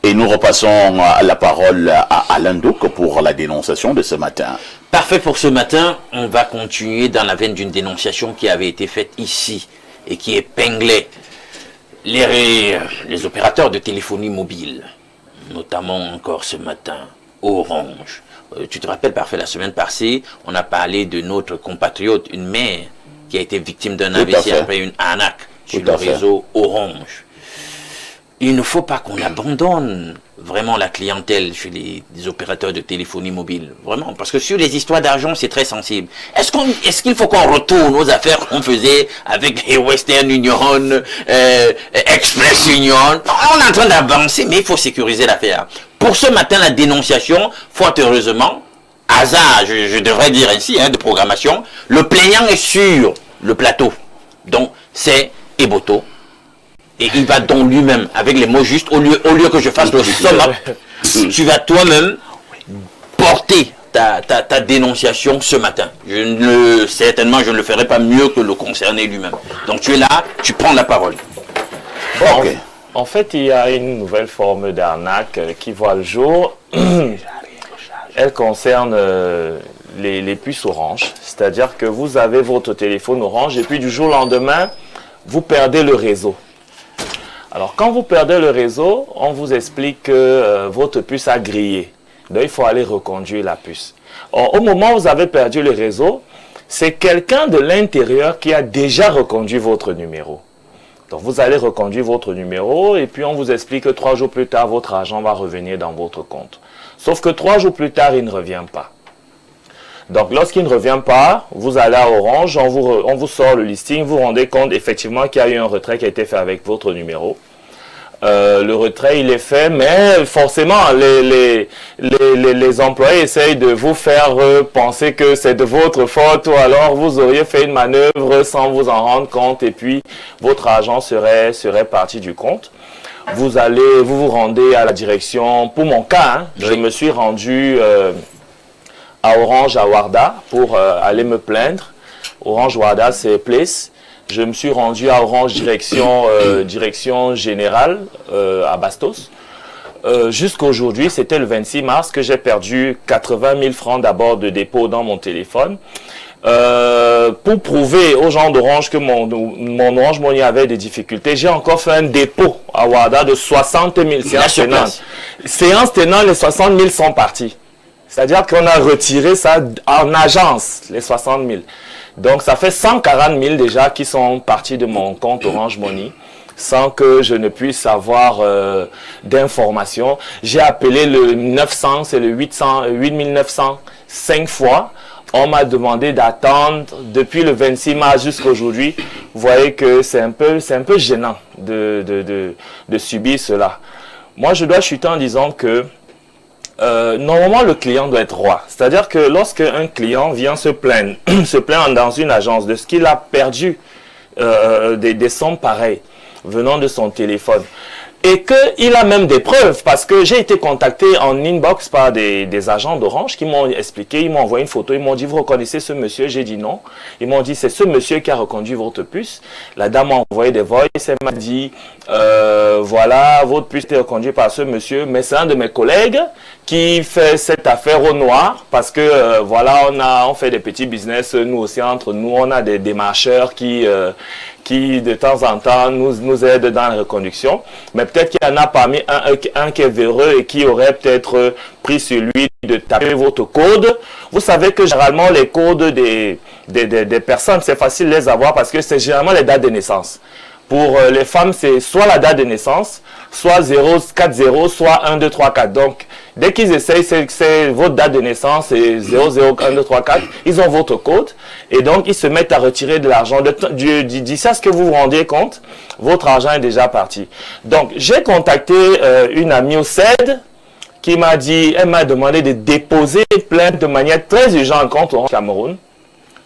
Et nous repassons la parole à Alain Douc pour la dénonciation de ce matin. Parfait pour ce matin. On va continuer dans la veine d'une dénonciation qui avait été faite ici et qui épinglait les opérateurs de téléphonie mobile, notamment encore ce matin, Orange. Tu te rappelles, parfait, la semaine passée, on a parlé de notre compatriote, une mère qui a été victime d'un AVC après une arnaque sur le réseau Orange. Il ne faut pas qu'on abandonne vraiment la clientèle chez les opérateurs de téléphonie mobile. Vraiment, parce que sur les histoires d'argent, c'est très sensible. Est-ce qu'il faut qu'on retourne aux affaires qu'on faisait avec les Western Union, Express Union? On est en train d'avancer, mais il faut sécuriser l'affaire. Pour ce matin, la dénonciation, fort heureusement, hasard, je devrais dire ainsi, de programmation, le plaignant est sur le plateau. Donc, c'est Eboto. Et il va donc lui-même, avec les mots justes, au lieu que je fasse le sum-up, tu vas toi-même porter ta dénonciation ce matin. Certainement, je ne le ferai pas mieux que le concerné lui-même. Donc tu es là, tu prends la parole. Bon, okay. En fait, il y a une nouvelle forme d'arnaque qui voit le jour. Elle concerne les puces Orange. C'est-à-dire que vous avez votre téléphone Orange et puis du jour au lendemain, vous perdez le réseau. Alors, quand vous perdez le réseau, on vous explique que votre puce a grillé. Donc, il faut aller reconduire la puce. Or, au moment où vous avez perdu le réseau, c'est quelqu'un de l'intérieur qui a déjà reconduit votre numéro. Donc, vous allez reconduire votre numéro et puis on vous explique que 3 jours plus tard, votre argent va revenir dans votre compte. Sauf que 3 jours plus tard, il ne revient pas. Donc, lorsqu'il ne revient pas, vous allez à Orange, on vous sort le listing, vous vous rendez compte effectivement qu'il y a eu un retrait qui a été fait avec votre numéro. Le retrait, il est fait, mais forcément, les employés essayent de vous faire penser que c'est de votre faute ou alors vous auriez fait une manœuvre sans vous en rendre compte et puis votre argent serait parti du compte. Vous vous rendez à la direction, pour mon cas, je me suis rendu à Orange, à Warda, pour aller me plaindre. Orange Warda, c'est Place. Je me suis rendu à Orange direction générale à Bastos. Jusqu'aujourd'hui, c'était le 26 mars que j'ai perdu 80 000 francs d'abord de dépôt dans mon téléphone. Pour prouver aux gens d'Orange que mon Orange Money avait des difficultés, j'ai encore fait un dépôt à Warda de 60 000 séances tenantes. Séances tenantes, les 60 000 sont partis. C'est-à-dire qu'on a retiré ça en agence, les 60 000. Donc, ça fait 140 000 déjà qui sont partis de mon compte Orange Money sans que je ne puisse avoir d'informations. J'ai appelé le 900, c'est le 8900, 5 fois. On m'a demandé d'attendre depuis le 26 mars jusqu'à aujourd'hui. Vous voyez que c'est un peu gênant de subir cela. Moi, je dois chuter en disant que normalement, le client doit être roi. C'est-à-dire que lorsque un client vient se plaindre dans une agence de ce qu'il a perdu des sommes pareilles venant de son téléphone, et qu'il a même des preuves, parce que j'ai été contacté en inbox par des agents d'Orange qui m'ont expliqué, ils m'ont envoyé une photo, ils m'ont dit, vous reconnaissez ce monsieur? J'ai dit non. Ils m'ont dit, c'est ce monsieur qui a reconduit votre puce. La dame m'a envoyé des voices, elle m'a dit, voilà, votre puce est reconduite par ce monsieur, mais c'est un de mes collègues qui fait cette affaire au noir, parce que voilà, on fait des petits business, nous aussi entre nous, on a des démarcheurs qui de temps en temps nous aident dans la reconduction. Mais peut-être qu'il y en a parmi un qui est véreux et qui aurait peut-être pris sur lui de taper votre code. Vous savez que généralement les codes des personnes, c'est facile de les avoir parce que c'est généralement les dates de naissance. Pour les femmes, c'est soit la date de naissance, soit 040, soit 1, 2, 3, 4. Donc, dès qu'ils essayent, c'est votre date de naissance, c'est 00, 1, 2, 3, 4. Ils ont votre code. Et donc, ils se mettent à retirer de l'argent. D'ici à ce que vous vous rendiez compte, votre argent est déjà parti. Donc, j'ai contacté une amie au CED qui m'a dit, elle m'a demandé de déposer plainte de manière très urgente contre Orange Cameroun.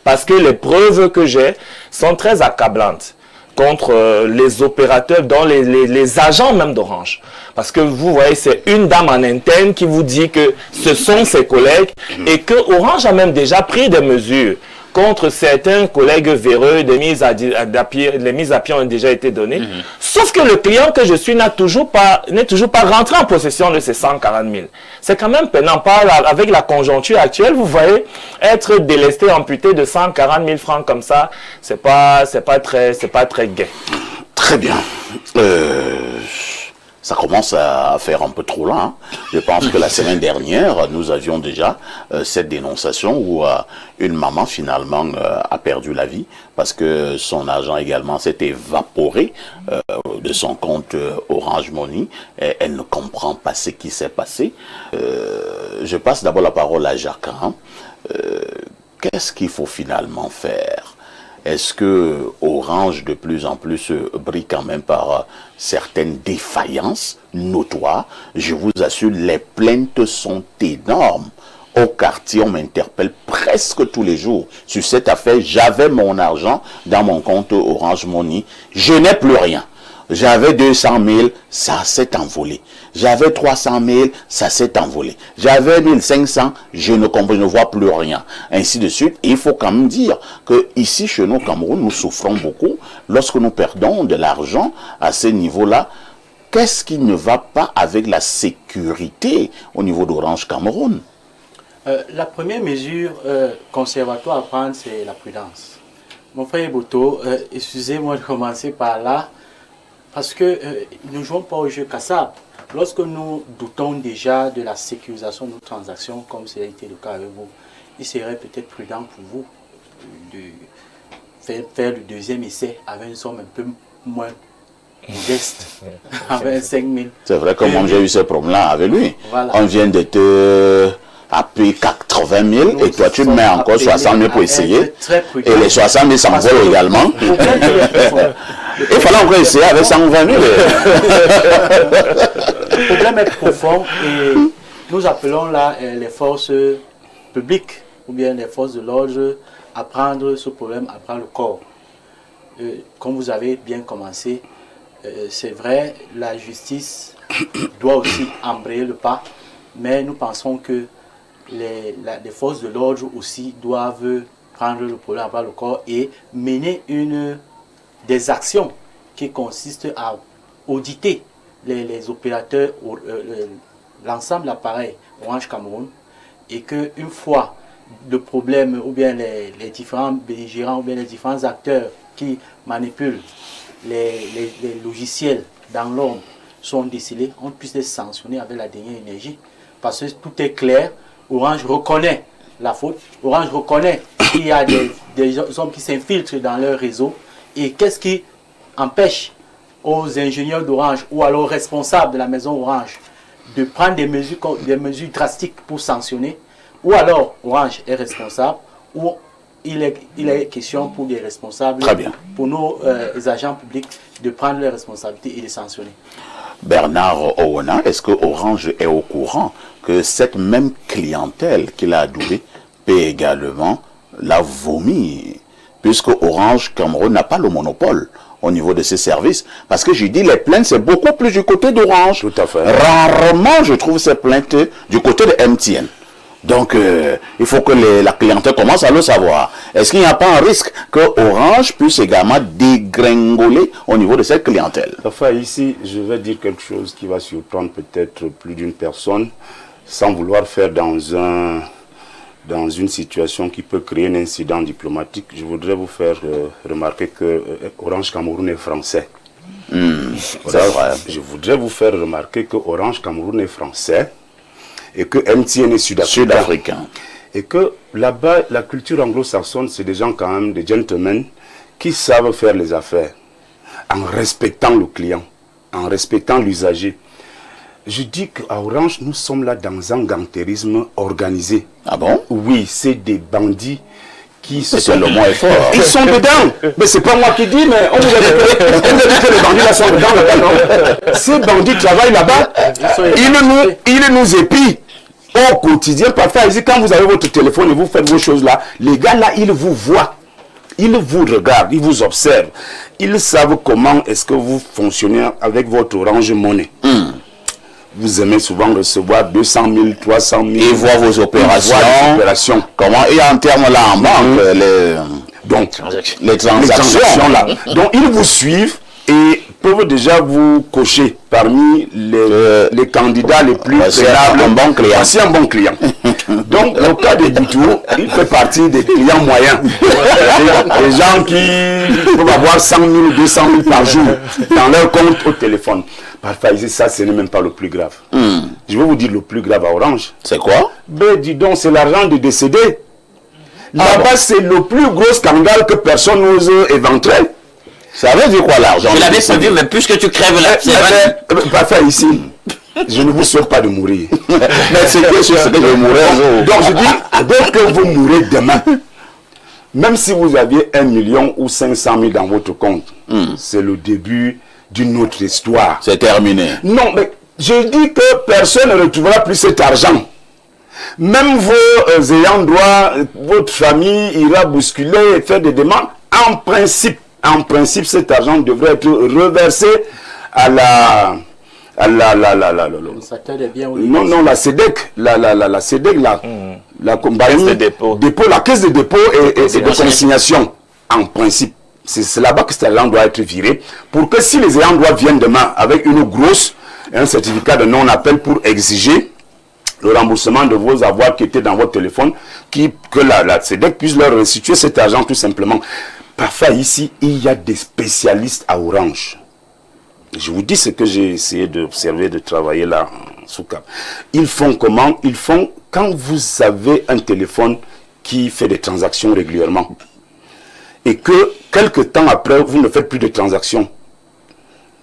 Parce que les preuves que j'ai sont très accablantes contre les opérateurs, dont les agents même d'Orange. Parce que vous voyez, c'est une dame en interne qui vous dit que ce sont ses collègues et que Orange a même déjà pris des mesures contre certains collègues véreux, les mises à pied ont déjà été données. Sauf que le client que je suis n'est toujours pas rentré en possession de ces 140 000. C'est quand même peinant. Avec la conjoncture actuelle, vous voyez, être délesté, amputé de 140 000 francs comme ça, c'est pas très gai. Très bien. Ça commence à faire un peu trop lent. Hein. Je pense que la semaine dernière, nous avions déjà cette dénonciation où une maman finalement a perdu la vie parce que son argent également s'est évaporé de son compte Orange Money. Et elle ne comprend pas ce qui s'est passé. Je passe d'abord la parole à Jacques. Hein. Qu'est-ce qu'il faut finalement faire? Est-ce que Orange de plus en plus brille quand même par certaines défaillances notoires? Je vous assure, les plaintes sont énormes. Au quartier, on m'interpelle presque tous les jours sur cette affaire. J'avais mon argent dans mon compte Orange Money. Je n'ai plus rien. J'avais 200 000, ça s'est envolé. J'avais 300 000, ça s'est envolé. J'avais 1500, je ne vois plus rien. Ainsi de suite. Et il faut quand même dire que ici, chez nous, au Cameroun, nous souffrons beaucoup lorsque nous perdons de l'argent à ce niveau-là. Qu'est-ce qui ne va pas avec la sécurité au niveau d'Orange Cameroun? La première mesure conservatoire à prendre, c'est la prudence. Mon frère Boto, excusez-moi de commencer par là. Parce que nous ne jouons pas au jeu cassable. Lorsque nous doutons déjà de la sécurisation de nos transactions, comme ça a été le cas avec vous, il serait peut-être prudent pour vous de faire le deuxième essai avec une somme un peu moins modeste, avec 5 000. C'est vrai que moi j'ai eu ce problème avec lui. Voilà. On vient de te appuyer 80 000 et toi tu mets encore 60 000 pour essayer. Et les 60 000 s'envolent également. Il fallait encore essayer avec 120 000. Le problème est profond et nous appelons là les forces publiques ou bien les forces de l'ordre à prendre ce problème à bras le corps. Comme vous avez bien commencé, c'est vrai, la justice doit aussi embrayer le pas, mais nous pensons que les forces de l'ordre aussi doivent prendre le problème à bras le corps et mener des actions qui consistent à auditer les opérateurs, l'ensemble de l'appareil Orange Cameroun, et qu'une fois le problème ou bien les différents belligérants ou bien les différents acteurs qui manipulent les logiciels dans l'ombre sont décelés, on puisse les sanctionner avec la dernière énergie. Parce que tout est clair, Orange reconnaît la faute, Orange reconnaît qu'il y a des hommes qui s'infiltrent dans leur réseau. Et qu'est-ce qui empêche aux ingénieurs d'Orange ou alors aux responsables de la maison Orange de prendre des mesures drastiques pour sanctionner? Ou alors Orange est responsable, ou il est question pour des responsables, pour nos agents publics de prendre leurs responsabilités et de sanctionner. Bernard Owona, est-ce que Orange est au courant que cette même clientèle qu'il a adoubée peut également la vomir? Puisque Orange Cameroun n'a pas le monopole au niveau de ses services. Parce que je dis, les plaintes, c'est beaucoup plus du côté d'Orange. Tout à fait. Rarement, je trouve ces plaintes du côté de MTN. Donc, il faut que la clientèle commence à le savoir. Est-ce qu'il n'y a pas un risque que Orange puisse également dégringoler au niveau de cette clientèle? Enfin, ici, je vais dire quelque chose qui va surprendre peut-être plus d'une personne, sans vouloir faire dans une situation qui peut créer un incident diplomatique. Je voudrais vous faire remarquer que Orange Cameroun est français. C'est vrai. Je voudrais vous faire remarquer que Orange Cameroun est français et que MTN est sud-africain. Et que là-bas, la culture anglo-saxonne, c'est des gens quand même, des gentlemen, qui savent faire les affaires en respectant le client, en respectant l'usager. Je dis qu'à Orange, nous sommes là dans un gantérisme organisé. Ah bon? Oui, c'est des bandits qui sont... le mot est fort. Ils sont dedans. Mais c'est pas moi qui dis, mais on vous a dit que les bandits là sont dedans là-bas. Ces bandits travaillent là-bas. Ils nous épient au quotidien. Parfois, ici, quand vous avez votre téléphone et vous faites vos choses là, les gars là, ils vous voient. Ils vous regardent, ils vous observent. Ils savent comment est-ce que vous fonctionnez avec votre Orange Money. vous aimez souvent recevoir 200 000, 300 000. Et voir vos opérations. Comment, et en termes là en banque, les transactions là. Donc ils vous suivent et peuvent déjà vous cocher parmi les candidats les plus préalables. C'est un bon client. Donc, au cas de Boutou, il fait partie des clients moyens. Les gens qui peuvent avoir 100 000 ou 200 000 par jour dans leur compte au téléphone. Parfois, ça, ce n'est même pas le plus grave. Je vais vous dire le plus grave à Orange. C'est quoi? Ben, dis donc, c'est l'argent des décédés. Là-bas, c'est le plus gros scandale que personne n'ose éventrer. Ça veut dire quoi l'argent? Je l'avais prévu, mais puisque tu crèves là, c'est vrai. Parfait, ici. Je ne vous souhaite pas de mourir. Mais c'est que je mourrai. Donc je dis, dès que vous mourrez demain, même si vous aviez 1 million ou 500 000 dans votre compte, c'est le début d'une autre histoire. C'est terminé. Non, mais je dis que personne ne retrouvera plus cet argent. Même vos ayants droit, votre famille ira bousculer et faire des demandes. En principe, cet argent devrait être reversé à la SEDEC, la SEDEC, la caisse de dépôt et de consignation. En principe, c'est là-bas que cet argent doit être viré pour que si les ayants droit viennent demain avec un certificat de non-appel pour exiger le remboursement de vos avoirs qui étaient dans votre téléphone, que la SEDEC puisse leur restituer cet argent tout simplement. Parfois ici, il y a des spécialistes à Orange. Je vous dis ce que j'ai essayé d'observer, de travailler là, sous cap. Ils font comment? Ils font quand vous avez un téléphone qui fait des transactions régulièrement et que quelques temps après, vous ne faites plus de transactions.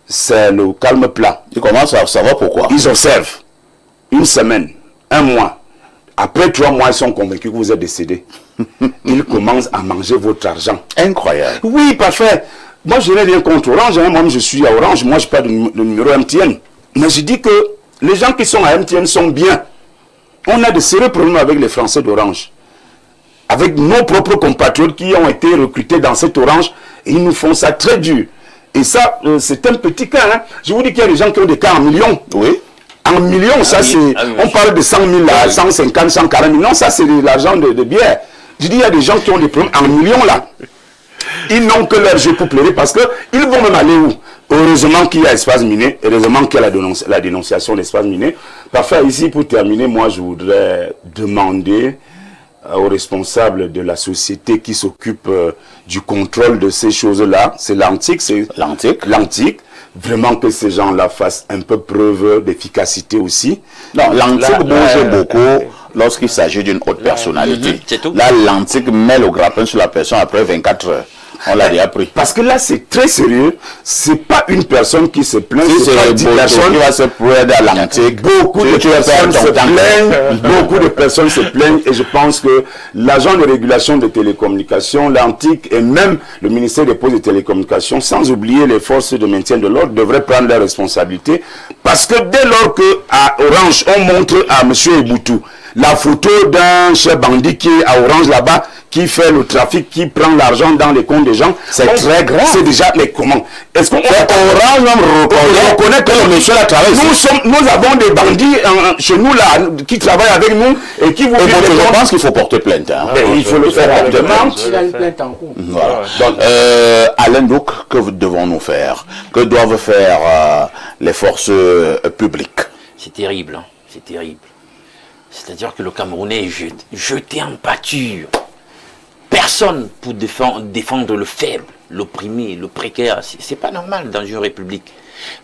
C'est le calme plat. Ils commencent à savoir pourquoi. Ils observent. Une semaine, un mois. Après 3 mois, ils sont convaincus que vous êtes décédé. Ils commencent à manger votre argent. Incroyable. Oui, parfait. Moi, je n'ai rien contre Orange. Moi, je suis à Orange. Moi, je n'ai pas de numéro MTN. Mais je dis que les gens qui sont à MTN sont bien. On a de sérieux problèmes avec les Français d'Orange. Avec nos propres compatriotes qui ont été recrutés dans cette Orange. Et ils nous font ça très dur. Et ça, c'est un petit cas. Hein. Je vous dis qu'il y a des gens qui ont des cas en millions. Oui. En millions, ça c'est... On parle de 100 000, là, 150, 140 000. Non, ça c'est de l'argent de bière. Je dis, il y a des gens qui ont des problèmes en millions là. Ils n'ont que leur jeu pour pleurer parce qu'ils vont même aller où? Heureusement qu'il y a espace miné, heureusement qu'il y a la dénonciation d'espace miné. Parfois ici, pour terminer, moi je voudrais demander aux responsables de la société qui s'occupe du contrôle de ces choses-là, c'est l'Antique, vraiment que ces gens-là fassent un peu preuve d'efficacité aussi. Non, l'Antique bouge beaucoup lorsqu'il s'agit d'une haute personnalité. C'est tout. Là, l'Antique met le grappin sur la personne après 24 heures. On l'a déjà pris. Parce que là, c'est très sérieux. C'est pas une personne qui se plaint. Si c'est pas 10 personnes qui va se plaindre à l'Antique. Beaucoup de personnes se plaignent. Beaucoup de personnes se plaignent. Et je pense que l'agent de régulation des télécommunications, l'Antique et même le ministère des Postes et des Télécommunications, sans oublier les forces de maintien de l'ordre, devraient prendre leurs responsabilités. Parce que dès lors qu'à Orange, on montre à M. Eboutou la photo d'un chef bandit qui est à Orange là-bas, qui fait le trafic, qui prend l'argent dans les comptes des gens. C'est très grave. C'est déjà, mais comment? Est-ce qu'on Orange même reconnaît que le monsieur a travaillé? Nous avons des bandits chez nous là, qui travaillent avec nous et qui vous disent. Je pense qu'il faut porter plainte. Hein. Il faut le faire rapidement. Il a une plainte en cours. Voilà. Donc, Alain Douk, que devons-nous faire? Que doivent faire les forces publiques? C'est terrible, hein. C'est terrible. C'est-à-dire que le Camerounais est jeté en pâture. Personne pour défendre le faible, l'opprimé, le précaire. C'est pas normal dans une république.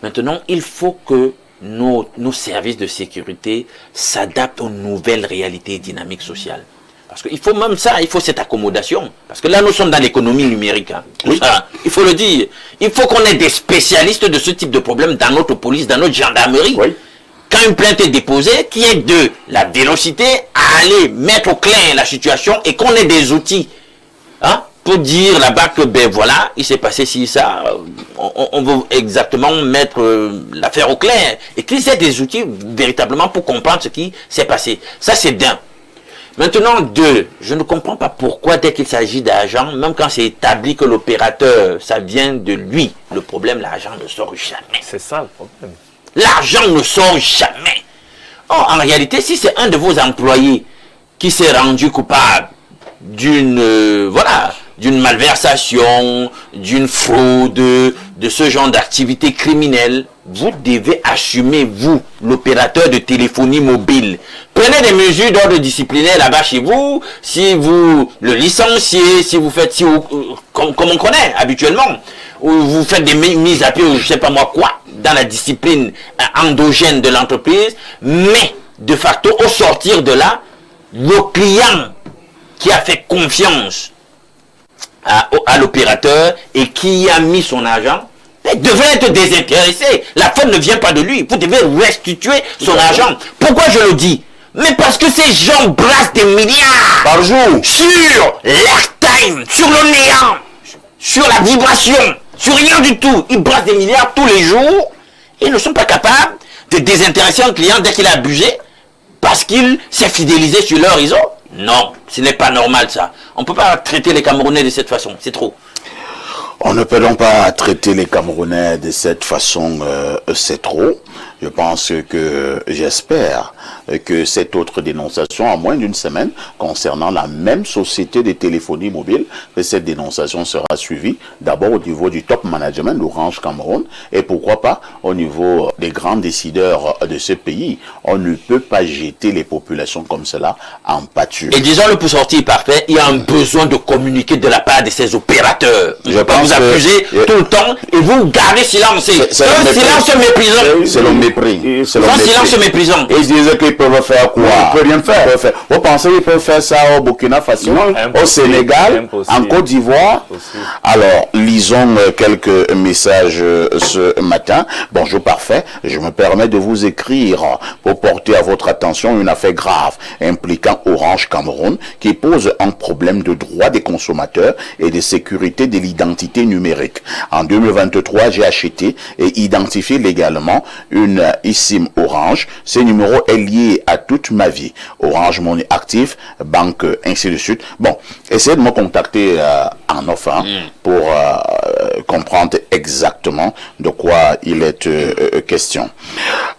Maintenant, il faut que nos services de sécurité s'adaptent aux nouvelles réalités et dynamiques sociales. Parce qu'il faut même ça, il faut cette accommodation. Parce que là, nous sommes dans l'économie numérique. Hein. Oui. Ça, il faut le dire. Il faut qu'on ait des spécialistes de ce type de problème dans notre police, dans notre gendarmerie. Oui. Quand une plainte est déposée, qui est de la vélocité à aller mettre au clair la situation et qu'on ait des outils pour dire là-bas que ben voilà, il s'est passé ci, ça, on veut exactement mettre l'affaire au clair et qu'ils aient des outils véritablement pour comprendre ce qui s'est passé. Ça c'est d'un. Maintenant, deux, je ne comprends pas pourquoi dès qu'il s'agit d'argent, même quand c'est établi que l'opérateur, ça vient de lui, le problème, l'argent ne sort jamais. C'est ça le problème. L'argent ne sort jamais. Or, en réalité, si c'est un de vos employés qui s'est rendu coupable d'une d'une malversation, d'une fraude, de ce genre d'activité criminelle, vous devez assumer, vous, l'opérateur de téléphonie mobile. Prenez des mesures d'ordre disciplinaire là-bas chez vous, si vous le licenciez, si vous faites, comme on connaît habituellement, ou vous faites des mises à pied, ou je sais pas moi quoi, dans la discipline endogène de l'entreprise, mais de facto, au sortir de là, le client qui a fait confiance à l'opérateur et qui a mis son argent devrait être désintéressé. La faute ne vient pas de lui. Vous devez restituer son argent. Pourquoi je le dis? Mais parce que ces gens brassent des milliards par jour sur l'airtime, sur le néant, sur la vibration, sur rien du tout. Ils brassent des milliards tous les jours et ne sont pas capables de désintéresser un client dès qu'il a abusé parce qu'il s'est fidélisé sur leur réseau. Non, ce n'est pas normal ça. On ne peut pas traiter les Camerounais de cette façon, c'est trop. On ne peut donc pas traiter les Camerounais de cette façon, c'est trop. Je pense que, j'espère que cette autre dénonciation, en moins d'une semaine, concernant la même société de téléphonie mobile, que cette dénonciation sera suivie d'abord au niveau du top management d'Orange Cameroun et pourquoi pas au niveau des grands décideurs de ce pays. On ne peut pas jeter les populations comme cela en pâture. Et disons-le pour sortir parfait, il y a un besoin de communiquer de la part de ces opérateurs. Je pense vous accuser tout le temps et vous gardez silence. C'est un silence méprisant. C'est le mépris. C'est un silence méprisant. Ils disent qu'ils peuvent faire quoi? Ils ne peuvent rien faire. Vous pensez qu'ils peuvent faire ça au Burkina Faso, au Sénégal, en Côte d'Ivoire? Alors, lisons quelques messages ce matin. Bonjour parfait, je me permets de vous écrire pour porter à votre attention une affaire grave impliquant Orange Cameroun qui pose un problème de droit des consommateurs et de sécurité de l'identité numérique. En 2023, j'ai acheté et identifié légalement une eSIM Orange. Ce numéro est lié à toute ma vie. Orange Money Actif, banque, ainsi de suite. Bon, essayez de me contacter en off pour comprendre exactement de quoi il est question.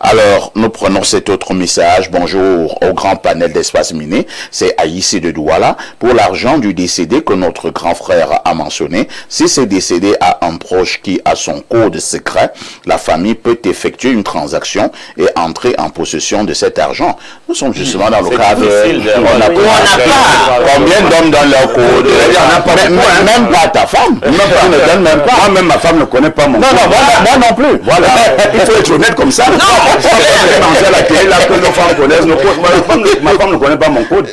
Alors, nous prenons cet autre message. Bonjour au grand panel d'Espace Miné. C'est Aïssi de Douala. Pour l'argent du décédé que notre grand frère a mentionné, si ce décédé a un proche qui a son code secret, la famille peut effectuer une transaction et entrer en possession de cet argent. Nous sommes justement dans le cadre... On n'a pas. Combien d'hommes dans leur code? Même pas ta femme. Moi-même, ma femme ne connaît pas mon code. Moi non plus. Voilà. Il faut être honnête comme ça. Non, à la télé, là, que nos femmes connaissent nos codes. Ma femme ne connaît pas mon code.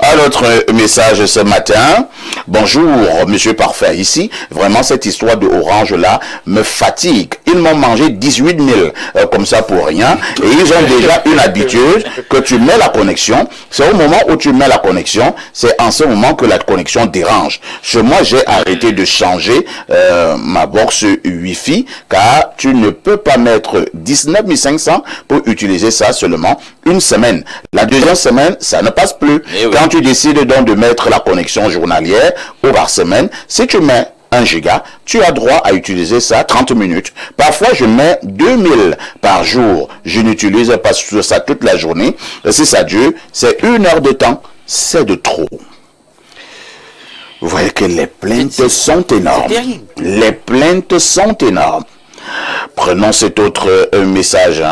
À notre message ce matin, bonjour monsieur parfait, ici, vraiment cette histoire de Orange là me fatigue. Ils m'ont mangé 18 000 comme ça pour rien et ils ont déjà une habitude que tu mets la connexion, c'est au moment où tu mets la connexion, c'est en ce moment que la connexion dérange. Chez moi, j'ai arrêté de changer ma box Wi-Fi car tu ne peux pas mettre 19 500 pour utiliser ça seulement une semaine. La deuxième semaine, ça ne passe plus. Quand tu décides donc de mettre la connexion journalière ou par semaine, si tu mets 1 giga, tu as droit à utiliser ça 30 minutes. Parfois, je mets 2000 par jour. Je n'utilise pas ça toute la journée. Si ça dure, c'est 1 heure de temps. C'est de trop. Vous voyez que les plaintes sont énormes. Les plaintes sont énormes. Prenons cet autre message.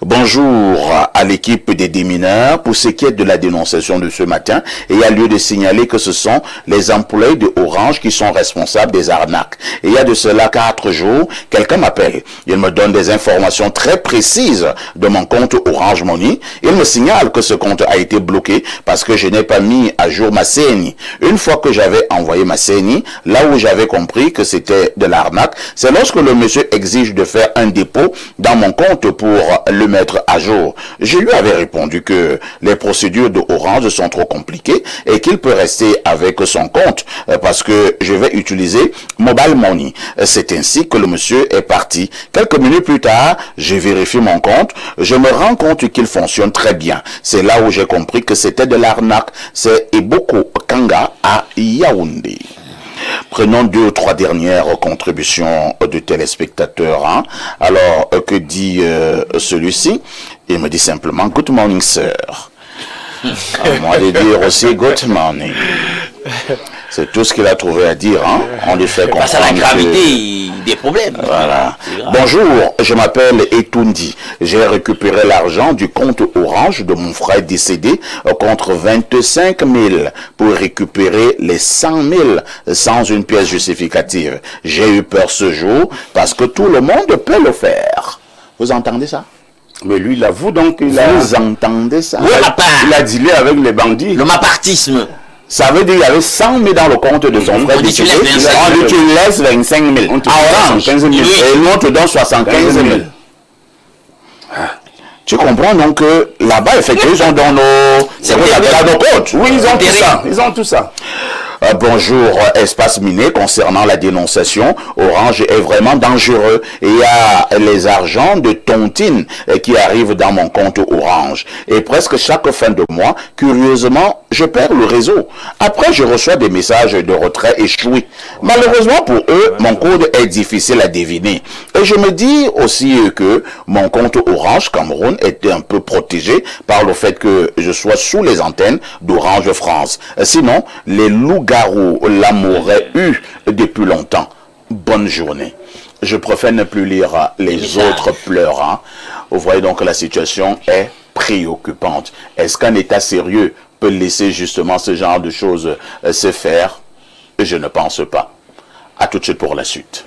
Bonjour à l'équipe des démineurs. Pour ce qui est de la dénonciation de ce matin, il y a lieu de signaler que ce sont les employés de Orange qui sont responsables des arnaques. Et il y a de cela 4 jours, quelqu'un m'appelle. Il me donne des informations très précises de mon compte Orange Money. Il me signale que ce compte a été bloqué parce que je n'ai pas mis à jour ma CNI. Une fois que j'avais envoyé ma CNI, là où j'avais compris que c'était de l'arnaque, c'est lorsque le monsieur exige de faire un dépôt dans mon compte pour le mettre à jour. Je lui avais répondu que les procédures de Orange sont trop compliquées et qu'il peut rester avec son compte parce que je vais utiliser Mobile Money. C'est ainsi que le monsieur est parti. Quelques minutes plus tard, je vérifie mon compte. Je me rends compte qu'il fonctionne très bien. C'est là où j'ai compris que c'était de l'arnaque. C'est Eboko Kanga à Yaoundé. Prenons 2 ou 3 dernières contributions de téléspectateurs. Hein. Alors, que dit celui-ci? Il me dit simplement « Good morning, sir ». À moi de dire aussi « Good morning ». C'est tout ce qu'il a trouvé à dire. Hein. On lui fait comprendre. Face à la gravité des problèmes. Voilà. Bonjour, je m'appelle Etundi. J'ai récupéré l'argent du compte Orange de mon frère décédé contre 25 000 pour récupérer les 100 000 sans une pièce justificative. J'ai eu peur ce jour parce que tout le monde peut le faire. Vous entendez ça? Mais lui, il avoue donc qu'il a... Vous entendez ça? Il a dealé avec les bandits. Le mapartisme. Ça veut dire qu'il y avait 100 000 dans le compte de son frère. On dit tu laisses 25 000. À Orange, 15 000. Et nous, on te donne 75 000. Tu comprends donc que là-bas, effectivement, ils ont dans nos... C'est quoi dans nos comptes. Oui, ils ont tout ça. Ils ont tout ça. Bonjour, Espace Miné, concernant la dénonciation, Orange est vraiment dangereux. Et il y a les argents de tontine qui arrivent dans mon compte Orange. Et presque chaque fin de mois, curieusement, je perds le réseau. Après, je reçois des messages de retrait échoués. Malheureusement pour eux, mon code est difficile à deviner. Et je me dis aussi que mon compte Orange Cameroun est un peu protégé par le fait que je sois sous les antennes d'Orange France. Sinon, les loups-garous l'amouraient eu depuis longtemps. Bonne journée. Je préfère ne plus lire les autres pleurants. Vous voyez donc que la situation est préoccupante. Est-ce qu'un État sérieux peut laisser justement ce genre de choses se faire? Je ne pense pas. À tout de suite pour la suite.